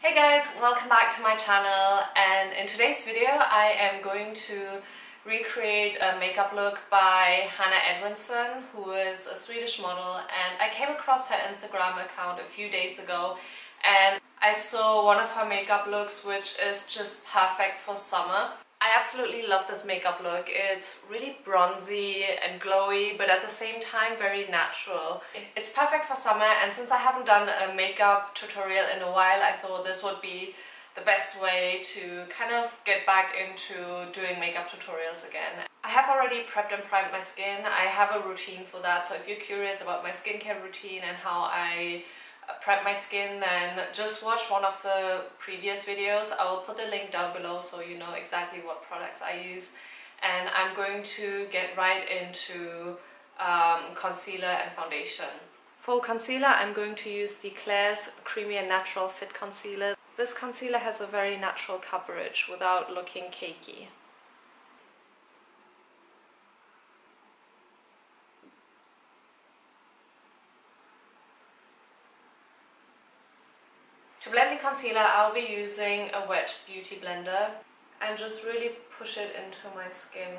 Hey guys, welcome back to my channel, and in today's video I am going to recreate a makeup look by Hanna Edwinson, who is a Swedish model, and I came across her Instagram account a few days ago and I saw one of her makeup looks which is just perfect for summer. I absolutely love this makeup look. It's really bronzy and glowy, but at the same time very natural. It's perfect for summer, and since I haven't done a makeup tutorial in a while, I thought this would be the best way to kind of get back into doing makeup tutorials again. I have already prepped and primed my skin. I have a routine for that, so if you're curious about my skincare routine and how I prep my skin, then just watch one of the previous videos. I will put the link down below so you know exactly what products I use. And I'm going to get right into concealer and foundation. For concealer, I'm going to use the Klairs Creamy and Natural Fit Concealer. This concealer has a very natural coverage without looking cakey. To blend the concealer, I'll be using a wet beauty blender and just really push it into my skin.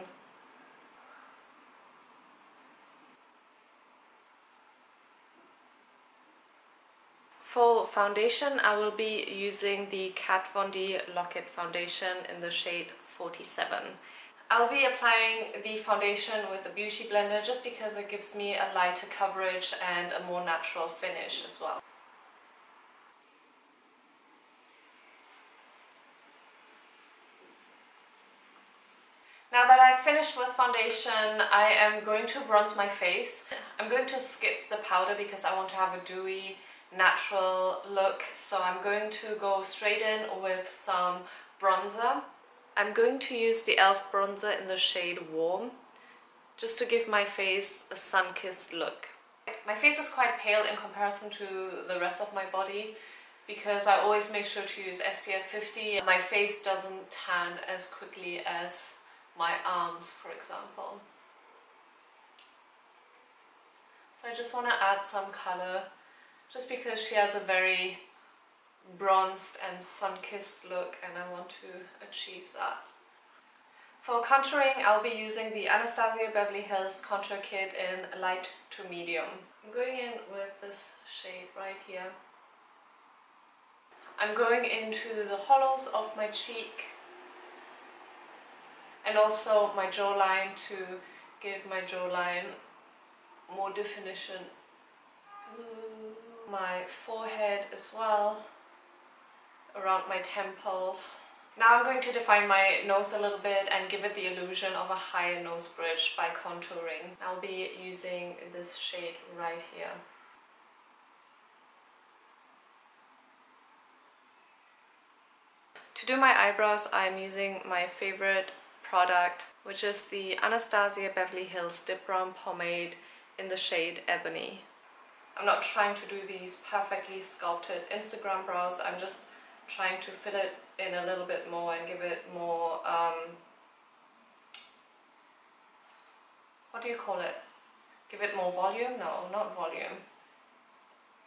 For foundation, I will be using the Kat Von D Lock-It foundation in the shade 47. I'll be applying the foundation with a beauty blender just because it gives me a lighter coverage and a more natural finish as well. Now that I've finished with foundation, I am going to bronze my face. I'm going to skip the powder because I want to have a dewy, natural look. So I'm going to go straight in with some bronzer. I'm going to use the e.l.f. bronzer in the shade Warm, just to give my face a sun-kissed look. My face is quite pale in comparison to the rest of my body because I always make sure to use SPF 50. My face doesn't tan as quickly as my arms, for example. So I just want to add some color just because she has a very bronzed and sun-kissed look and I want to achieve that. For contouring, I'll be using the Anastasia Beverly Hills Contour Kit in light to medium. I'm going in with this shade right here. I'm going into the hollows of my cheek and also my jawline to give my jawline more definition. My forehead as well, around my temples. Now I'm going to define my nose a little bit and give it the illusion of a higher nose bridge by contouring. I'll be using this shade right here. To do my eyebrows, I'm using my favorite product, which is the Anastasia Beverly Hills Dip Brown Pomade in the shade Ebony. I'm not trying to do these perfectly sculpted Instagram brows, I'm just trying to fill it in a little bit more and give it more, what do you call it? Give it more volume? No, not volume.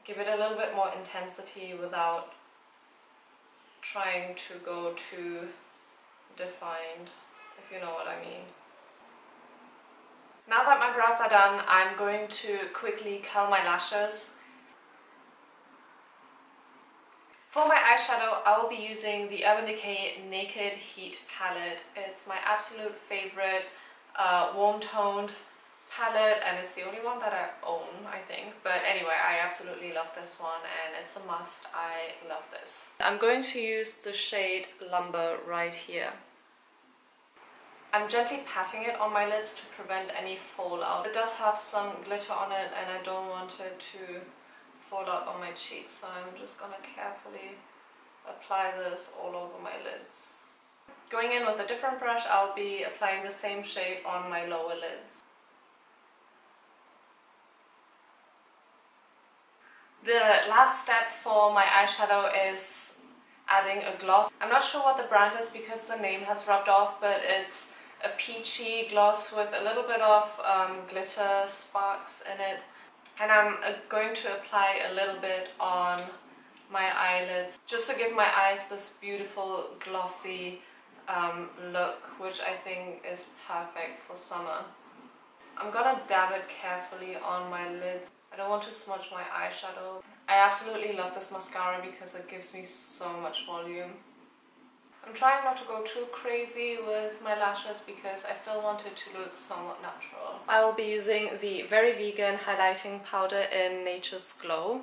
Give it a little bit more intensity without trying to go too defined, if you know what I mean. Now that my brows are done, I'm going to quickly curl my lashes. For my eyeshadow, I will be using the Urban Decay Naked Heat palette. It's my absolute favorite warm-toned palette, and it's the only one that I own, I think. But anyway, I absolutely love this one and it's a must. I love this. I'm going to use the shade Lumber right here. I'm gently patting it on my lids to prevent any fallout. It does have some glitter on it and I don't want it to fall out on my cheeks, so I'm just gonna carefully apply this all over my lids. Going in with a different brush, I'll be applying the same shade on my lower lids. The last step for my eyeshadow is adding a gloss. I'm not sure what the brand is because the name has rubbed off, but it's a peachy gloss with a little bit of glitter sparks in it. And I'm going to apply a little bit on my eyelids, just to give my eyes this beautiful glossy look, which I think is perfect for summer. I'm gonna dab it carefully on my lids. I don't want to smudge my eyeshadow. I absolutely love this mascara because it gives me so much volume. I'm trying not to go too crazy with my lashes because I still want it to look somewhat natural. I will be using the Very Vegan highlighting powder in Nature's Glow.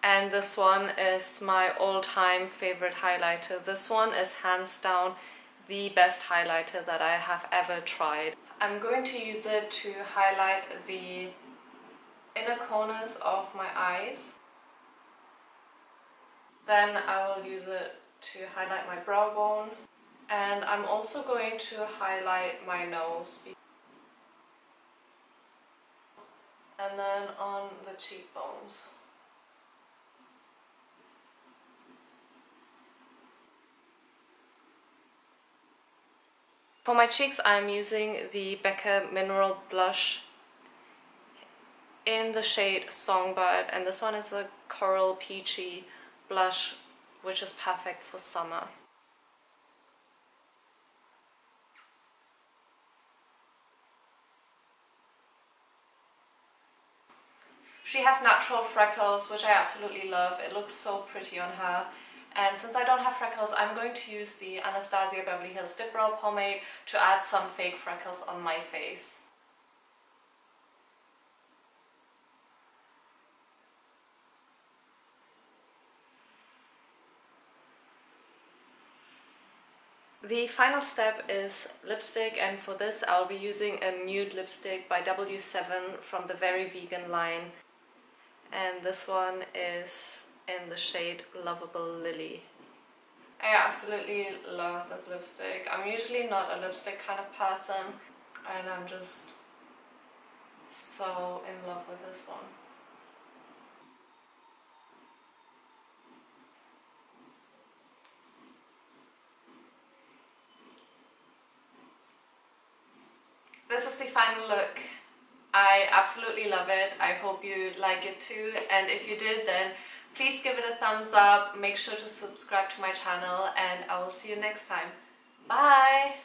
And this one is my all-time favorite highlighter. This one is hands down the best highlighter that I have ever tried. I'm going to use it to highlight the inner corners of my eyes. Then I will use it to highlight my brow bone. And I'm also going to highlight my nose. And then on the cheekbones. For my cheeks, I'm using the Becca Mineral Blush in the shade Songbird, and this one is a coral peachy blush, which is perfect for summer. She has natural freckles, which I absolutely love. It looks so pretty on her. And since I don't have freckles, I'm going to use the Anastasia Beverly Hills Dip Brow Pomade to add some fake freckles on my face. The final step is lipstick, and for this I'll be using a nude lipstick by W7 from the Very Vegan line. And this one is in the shade Lovable Lily. I absolutely love this lipstick. I'm usually not a lipstick kind of person, and I'm just so in love with this one. This is the final look. I absolutely love it. I hope you like it too, and if you did, then please give it a thumbs up, make sure to subscribe to my channel, and I will see you next time. Bye!